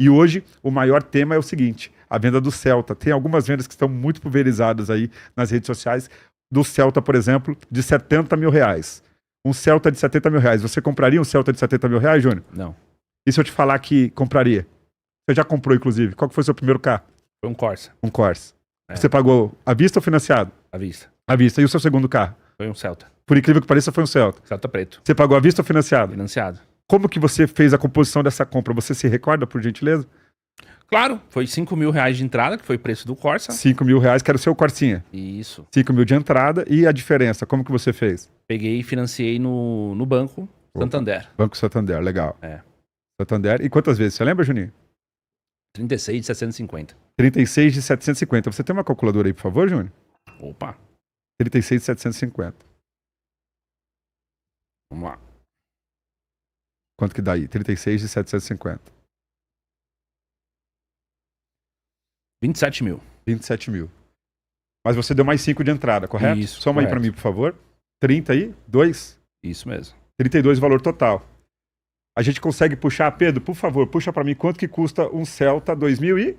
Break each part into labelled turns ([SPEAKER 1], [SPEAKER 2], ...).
[SPEAKER 1] E hoje, o maior tema é o seguinte, a venda do Celta. Tem algumas vendas que estão muito pulverizadas aí nas redes sociais, do Celta, por exemplo, de 70 mil reais. Um Celta de 70 mil reais. Você compraria um Celta de 70 mil reais, Júnior?
[SPEAKER 2] Não.
[SPEAKER 1] E se eu te falar que compraria? Você já comprou, inclusive. Qual que foi o seu primeiro carro?
[SPEAKER 2] Foi um Corsa.
[SPEAKER 1] Um Corsa.
[SPEAKER 2] É.
[SPEAKER 1] Você pagou à vista ou financiado?
[SPEAKER 2] À vista.
[SPEAKER 1] À vista. E o seu segundo carro?
[SPEAKER 2] Foi um Celta.
[SPEAKER 1] Por incrível que pareça, foi um Celta.
[SPEAKER 2] Celta preto.
[SPEAKER 1] Você pagou à vista ou financiado?
[SPEAKER 2] Financiado.
[SPEAKER 1] Como que você fez a composição dessa compra? Você se recorda, por gentileza?
[SPEAKER 2] Claro, foi 5 mil reais de entrada, que foi o preço do Corsa.
[SPEAKER 1] 5 mil reais, que era o seu Corsinha.
[SPEAKER 2] Isso.
[SPEAKER 1] 5 mil de entrada. E a diferença, como que você fez?
[SPEAKER 2] Peguei e financiei no banco Santander.
[SPEAKER 1] Banco Santander, legal.
[SPEAKER 2] É.
[SPEAKER 1] Santander. E quantas vezes? Você lembra, Juninho?
[SPEAKER 2] 36 de 750.
[SPEAKER 1] 36 de 750. Você tem uma calculadora aí, por favor, Júnior?
[SPEAKER 2] Opa.
[SPEAKER 1] 36 de 750.
[SPEAKER 2] Vamos lá.
[SPEAKER 1] Quanto que dá aí? 36 de 750.
[SPEAKER 2] 27 mil.
[SPEAKER 1] 27 mil. Mas você deu mais 5 de entrada, correto?
[SPEAKER 2] Isso,
[SPEAKER 1] Soma aí pra mim, por favor. 30 aí? 2?
[SPEAKER 2] Isso mesmo.
[SPEAKER 1] 32 o valor total. A gente consegue puxar, Pedro, por favor, puxa pra mim quanto que custa um Celta 2000 e...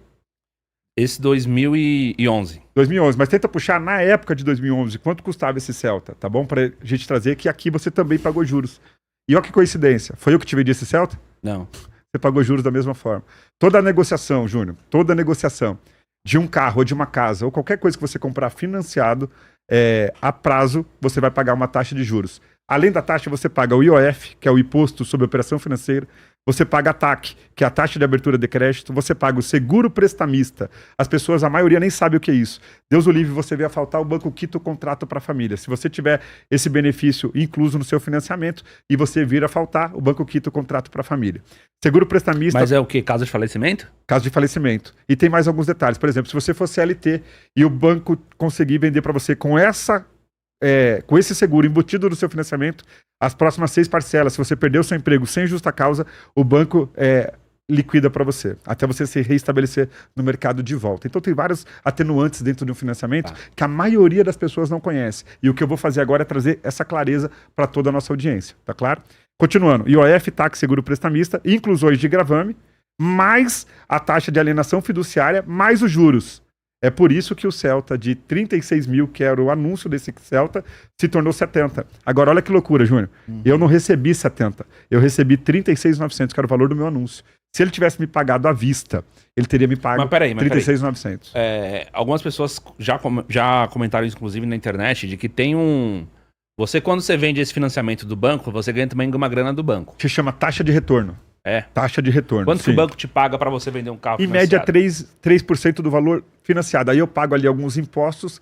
[SPEAKER 2] Esse 2011.
[SPEAKER 1] 2011, mas tenta puxar na época de 2011, quanto custava esse Celta, tá bom? Pra gente trazer que aqui você também pagou juros. E olha que coincidência, foi eu que te vendi esse Celta?
[SPEAKER 2] Não.
[SPEAKER 1] Você pagou juros da mesma forma. Toda a negociação, Júnior, toda a negociação de um carro ou de uma casa ou qualquer coisa que você comprar financiado, a prazo, você vai pagar uma taxa de juros. Além da taxa, você paga o IOF, que é o Imposto sobre Operação Financeira. Você paga a TAC, que é a taxa de abertura de crédito. Você paga o seguro prestamista. As pessoas, a maioria, nem sabe o que é isso. Deus o livre, você vê a faltar, o banco quita o contrato para a família. Se você tiver esse benefício incluso no seu financiamento e você vir a faltar, o banco quita o contrato para a família. Seguro prestamista...
[SPEAKER 2] Mas é o quê? Caso de falecimento?
[SPEAKER 1] Caso de falecimento. E tem mais alguns detalhes. Por exemplo, se você for CLT e o banco conseguir vender para você com esse seguro embutido no seu financiamento, as próximas 6 parcelas, se você perder o seu emprego sem justa causa, o banco liquida para você, até você se reestabelecer no mercado de volta. Então tem vários atenuantes dentro de um financiamento que a maioria das pessoas não conhece. E o que eu vou fazer agora é trazer essa clareza para toda a nossa audiência, tá claro? Continuando, IOF, TAC, seguro prestamista, inclusões de gravame, mais a taxa de alienação fiduciária, mais os juros. É por isso que o Celta de 36 mil, que era o anúncio desse Celta, se tornou 70. Agora, olha que loucura, Júnior. Eu não recebi 70. Eu recebi 36.900, que era o valor do meu anúncio. Se ele tivesse me pagado à vista, ele teria me pago 36.900.
[SPEAKER 2] Algumas pessoas já comentaram isso, inclusive, na internet, de que tem um... quando você vende esse financiamento do banco, você ganha também uma grana do banco.
[SPEAKER 1] Que chama taxa de retorno. Taxa de retorno.
[SPEAKER 2] Quanto que o banco te paga para você vender um carro
[SPEAKER 1] em média, 3% do valor financiado. Aí eu pago ali alguns impostos,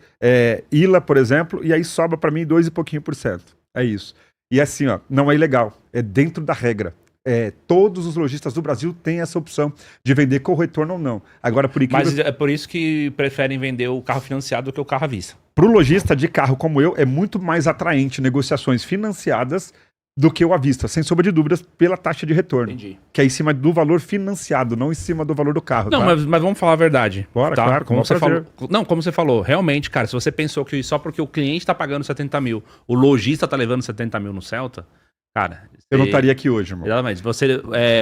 [SPEAKER 1] ILA, por exemplo, e aí sobra para mim 2 e pouquinho por cento. É isso. E assim, ó, não é ilegal. É dentro da regra. Todos os lojistas do Brasil têm essa opção de vender com retorno ou não. Agora, por incrível...
[SPEAKER 2] Mas é por isso que preferem vender o carro financiado do que o carro à vista.
[SPEAKER 1] Para o lojista de carro como eu, é muito mais atraente negociações financiadas do que o à vista, sem sombra de dúvidas, pela taxa de retorno.
[SPEAKER 2] Entendi.
[SPEAKER 1] Que é em cima do valor financiado, não em cima do valor do carro.
[SPEAKER 2] Não,
[SPEAKER 1] tá?
[SPEAKER 2] mas vamos falar a verdade.
[SPEAKER 1] Bora,
[SPEAKER 2] tá?
[SPEAKER 1] claro,
[SPEAKER 2] como você falou. Não, como você falou, realmente, cara, se você pensou que só porque o cliente tá pagando 70 mil, o lojista tá levando 70 mil no Celta, cara...
[SPEAKER 1] Eu não estaria aqui hoje, irmão.
[SPEAKER 2] Exatamente.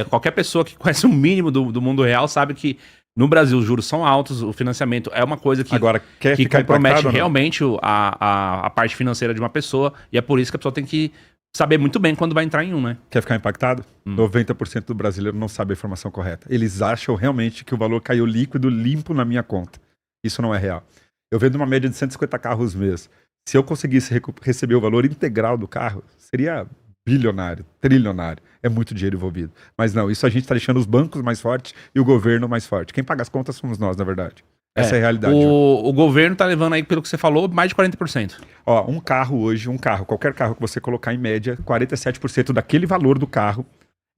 [SPEAKER 2] Qualquer pessoa que conhece o mínimo do mundo real sabe que no Brasil os juros são altos, o financiamento é uma coisa que,
[SPEAKER 1] agora, que
[SPEAKER 2] compromete realmente a parte financeira de uma pessoa, e é por isso que a pessoa tem que saber muito bem quando vai entrar em um, né?
[SPEAKER 1] Quer ficar impactado? 90% do brasileiro não sabe a informação correta. Eles acham realmente que o valor caiu líquido, limpo na minha conta. Isso não é real. Eu vendo uma média de 150 carros mês. Se eu conseguisse receber o valor integral do carro, seria bilionário, trilionário. É muito dinheiro envolvido. Mas não, isso a gente está deixando os bancos mais fortes e o governo mais forte. Quem paga as contas somos nós, na verdade. Essa é a realidade.
[SPEAKER 2] O governo tá levando aí, pelo que você falou, mais de 40%.
[SPEAKER 1] Ó, um carro hoje, qualquer carro que você colocar em média, 47% daquele valor do carro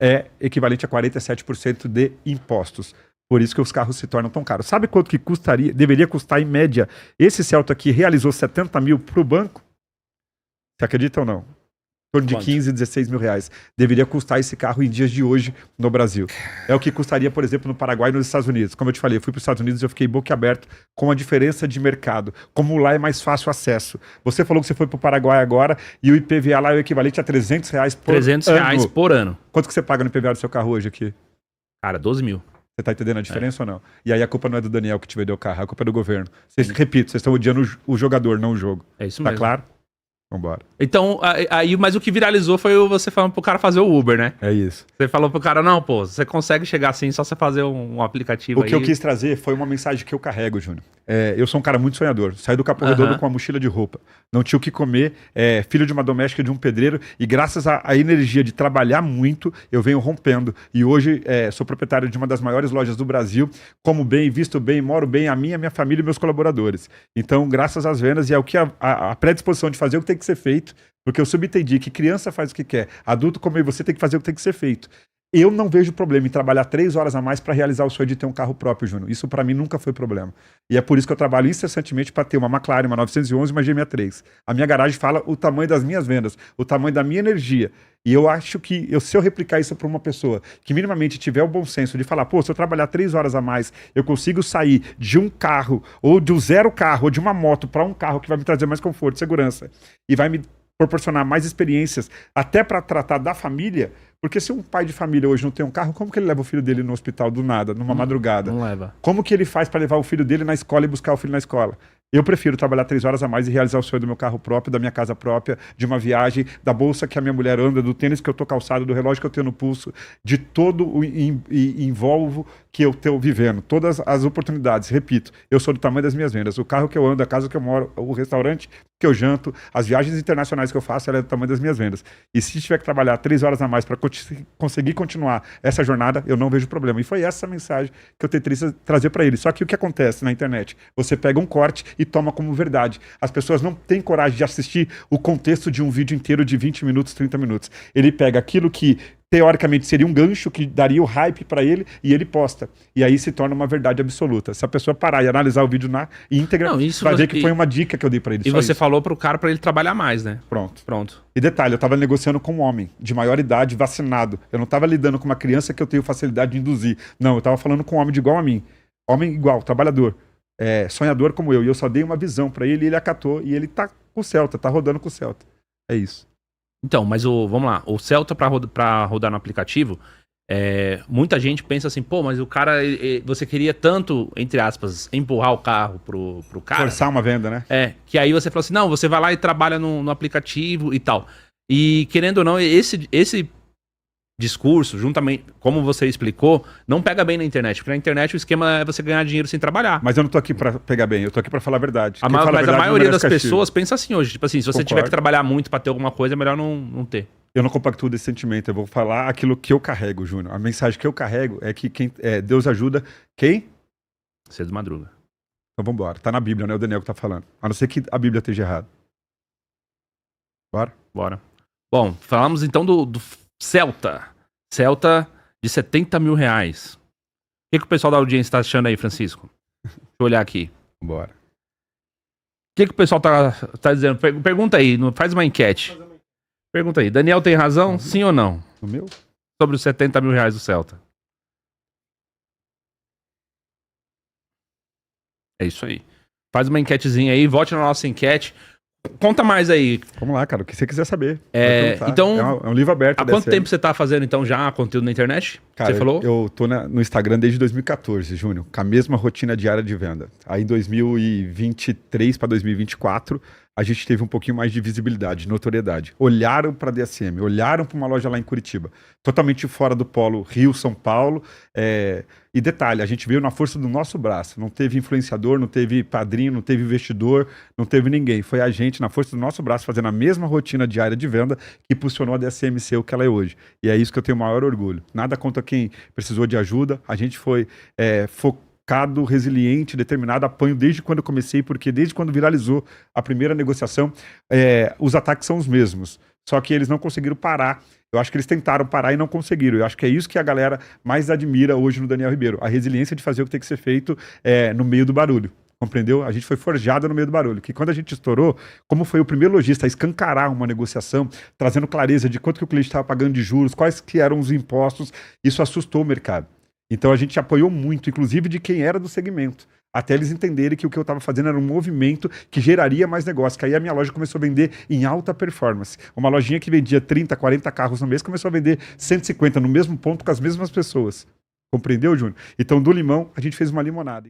[SPEAKER 1] é equivalente a 47% de impostos. Por isso que os carros se tornam tão caros. Sabe quanto que deveria custar em média esse Celta que realizou 70 mil para o banco? Você acredita ou não? Em torno de 15, 16 mil reais. Deveria custar esse carro em dias de hoje no Brasil. É o que custaria, por exemplo, no Paraguai e nos Estados Unidos. Como eu te falei, eu fui para os Estados Unidos e eu fiquei boquiaberto com a diferença de mercado. Como lá é mais fácil acesso. Você falou que você foi para o Paraguai agora e o IPVA lá é o equivalente a 300 reais por ano.
[SPEAKER 2] 300 reais por ano.
[SPEAKER 1] Quanto que você paga no IPVA do seu carro hoje aqui?
[SPEAKER 2] Cara, 12 mil.
[SPEAKER 1] Você tá entendendo a diferença ou não? E aí a culpa não é do Daniel que te vendeu o carro, a culpa é do governo. Repito, vocês estão odiando o jogador, não o jogo.
[SPEAKER 2] É isso
[SPEAKER 1] Tá
[SPEAKER 2] mesmo.
[SPEAKER 1] claro? Vambora.
[SPEAKER 2] Então, aí, mas o que viralizou foi você falando pro cara fazer o Uber, né?
[SPEAKER 1] É isso.
[SPEAKER 2] Você falou pro cara, não, pô, você consegue chegar assim, só você fazer um aplicativo
[SPEAKER 1] O
[SPEAKER 2] aí.
[SPEAKER 1] que eu quis trazer foi uma mensagem que eu carrego, Júnior. Eu sou um cara muito sonhador. Saí do Capão Redondo com uma mochila de roupa. Não tinha o que comer. Filho de uma doméstica de um pedreiro. E graças à energia de trabalhar muito, eu venho rompendo. E hoje sou proprietário de uma das maiores lojas do Brasil. Como bem, visto bem, moro bem, a minha família e meus colaboradores. Então, graças às vendas e ao que a predisposição de fazer o que tem que ser feito, porque eu subentendi que criança faz o que quer, adulto como eu e você tem que fazer o que tem que ser feito. Eu não vejo problema em trabalhar 3 horas a mais para realizar o sonho de ter um carro próprio, Júnior. Isso para mim nunca foi problema. E é por isso que eu trabalho incessantemente para ter uma McLaren, uma 911 e uma G63. A minha garagem fala o tamanho das minhas vendas, o tamanho da minha energia. E eu acho que se eu replicar isso para uma pessoa que minimamente tiver o bom senso de falar, pô, se eu trabalhar 3 horas a mais, eu consigo sair de um carro, ou do 0 carro, ou de uma moto para um carro que vai me trazer mais conforto, segurança, e vai me proporcionar mais experiências, até para tratar da família, porque se um pai de família hoje não tem um carro, como que ele leva o filho dele no hospital do nada, numa madrugada?
[SPEAKER 2] Não leva.
[SPEAKER 1] Como que ele faz para levar o filho dele na escola e buscar o filho na escola? Eu prefiro trabalhar 3 horas a mais e realizar o sonho do meu carro próprio, da minha casa própria, de uma viagem, da bolsa que a minha mulher anda, do tênis que eu tô calçado, do relógio que eu tenho no pulso, de todo o envolvo que eu estou vivendo, todas as oportunidades. Repito, eu sou do tamanho das minhas vendas. O carro que eu ando, a casa que eu moro, o restaurante que eu janto, as viagens internacionais que eu faço, ela é do tamanho das minhas vendas. E se tiver que trabalhar 3 horas a mais para conseguir continuar essa jornada, eu não vejo problema. E foi essa mensagem que eu tentei trazer para ele. Só que o que acontece na internet? Você pega um corte e toma como verdade. As pessoas não têm coragem de assistir o contexto de um vídeo inteiro de 20 minutos, 30 minutos. Ele pega aquilo que teoricamente seria um gancho que daria o hype para ele e ele posta. E aí se torna uma verdade absoluta. Se a pessoa parar e analisar o vídeo na íntegra, vai ver que foi uma dica que eu dei para ele.
[SPEAKER 2] E você falou pro cara para ele trabalhar mais, né?
[SPEAKER 1] Pronto. E detalhe, eu tava negociando com um homem de maior idade, vacinado. Eu não tava lidando com uma criança que eu tenho facilidade de induzir. Não, eu tava falando com um homem de igual a mim. Homem igual, trabalhador. Sonhador como eu. E eu só dei uma visão para ele e ele acatou. E ele tá com o Celta, tá rodando com o Celta. É isso.
[SPEAKER 2] Então, mas vamos lá, o Celta pra rodar no aplicativo, muita gente pensa assim, pô, mas o cara, você queria tanto, entre aspas, empurrar o carro pro cara.
[SPEAKER 1] Forçar uma venda, né?
[SPEAKER 2] Que aí você fala assim, não, você vai lá e trabalha no aplicativo e tal. E querendo ou não, esse discurso, juntamente, como você explicou, não pega bem na internet. Porque na internet o esquema é você ganhar dinheiro sem trabalhar.
[SPEAKER 1] Mas eu não tô aqui pra pegar bem, eu tô aqui pra falar a verdade.
[SPEAKER 2] Mas a maioria das pessoas pensa assim hoje. Tipo assim, se você tiver que trabalhar muito pra ter alguma coisa, é melhor não ter.
[SPEAKER 1] Eu não compactuo desse sentimento. Eu vou falar aquilo que eu carrego, Júnior. A mensagem que eu carrego é que Deus ajuda quem?
[SPEAKER 2] Cedo madruga.
[SPEAKER 1] Então vamos embora. Tá na Bíblia, não é o Daniel que tá falando. A não ser que a Bíblia esteja errada.
[SPEAKER 2] Bora. Bom, falamos então do Celta. Celta de 70 mil reais. O que o pessoal da audiência tá achando aí, Francisco? Deixa eu olhar aqui.
[SPEAKER 1] Bora.
[SPEAKER 2] O que o pessoal tá dizendo? Pergunta aí, faz uma enquete. Pergunta aí. Daniel tem razão? Sim ou não?
[SPEAKER 1] O meu?
[SPEAKER 2] Sobre os 70 mil reais do Celta. É isso aí. Faz uma enquetezinha aí, vote na nossa enquete. Conta mais aí.
[SPEAKER 1] Vamos lá, cara, o que você quiser saber.
[SPEAKER 2] Então,
[SPEAKER 1] é um livro aberto.
[SPEAKER 2] Há quanto tempo você tá fazendo, então, já conteúdo na internet?
[SPEAKER 1] Cara,
[SPEAKER 2] você falou?
[SPEAKER 1] Eu tô no Instagram desde 2014, Júnior, com a mesma rotina diária de venda. Aí em 2023 para 2024, a gente teve um pouquinho mais de visibilidade, de notoriedade. Olharam para a DSM, olharam para uma loja lá em Curitiba, totalmente fora do polo Rio, São Paulo. E detalhe, a gente veio na força do nosso braço. Não teve influenciador, não teve padrinho, não teve investidor, não teve ninguém. Foi a gente, na força do nosso braço, fazendo a mesma rotina diária de venda que impulsionou a DSM ser o que ela é hoje. E é isso que eu tenho o maior orgulho. Nada contra quem precisou de ajuda. A gente foi focado, resiliente, determinado, apanho desde quando eu comecei, porque desde quando viralizou a primeira negociação, os ataques são os mesmos. Só que eles não conseguiram parar. Eu acho que eles tentaram parar e não conseguiram. Eu acho que é isso que a galera mais admira hoje no Daniel Ribeiro. A resiliência de fazer o que tem que ser feito no meio do barulho. Compreendeu? A gente foi forjado no meio do barulho. Que quando a gente estourou, como foi o primeiro lojista a escancarar uma negociação, trazendo clareza de quanto que o cliente estava pagando de juros, quais que eram os impostos, isso assustou o mercado. Então a gente apoiou muito, inclusive de quem era do segmento. Até eles entenderem que o que eu estava fazendo era um movimento que geraria mais negócio. Que aí a minha loja começou a vender em alta performance. Uma lojinha que vendia 30, 40 carros no mês começou a vender 150 no mesmo ponto com as mesmas pessoas. Compreendeu, Júnior? Então, do limão, a gente fez uma limonada.